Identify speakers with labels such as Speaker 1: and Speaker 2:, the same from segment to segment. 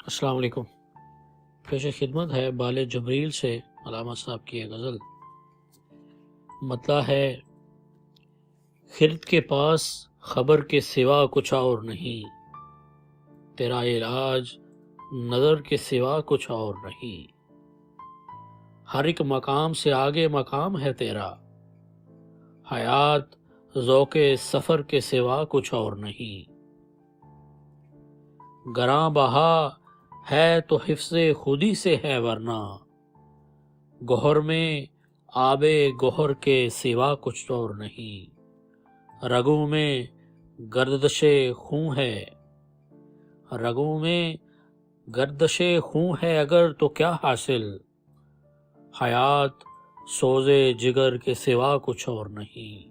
Speaker 1: السلام علیکم۔ پیش خدمت ہے بال جبریل سے علامہ صاحب کی یہ غزل۔ مطلع ہے: خرد کے پاس خبر کے سوا کچھ اور نہیں، تیرا علاج نظر کے سوا کچھ اور نہیں، ہر ایک مقام سے آگے مقام ہے تیرا، حیات ذوق سفر کے سوا کچھ اور نہیں، گراں بہا ہے تو حفظ خودی سے ہے، ورنہ گوہر میں آب گوہر کے سوا کچھ اور نہیں، رگوں میں گردش خون ہے، رگوں میں گردش خون ہے اگر تو کیا حاصل، حیات سوز جگر کے سوا کچھ اور نہیں،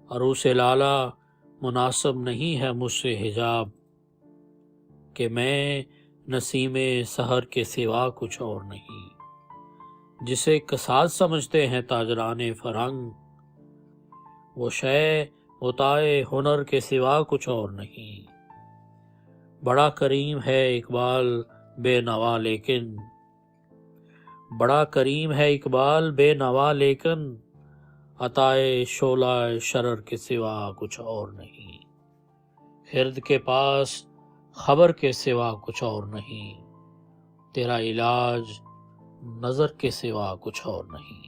Speaker 1: عروس لالا مناسب نہیں ہے مجھ سے حجاب، کہ میں نسیم سحر کے سوا کچھ اور نہیں، جسے کساد سمجھتے ہیں تاجران فرنگ، وہ شے متاع ہنر کے سوا کچھ اور نہیں، بڑا کریم ہے اقبال بے نوا لیکن، بڑا کریم ہے اقبال بے نوا لیکن، عطائے شعلہ شرر کے سوا کچھ اور نہیں، خرد کے پاس خبر کے سوا کچھ اور نہیں، تیرا علاج نظر کے سوا کچھ اور نہیں۔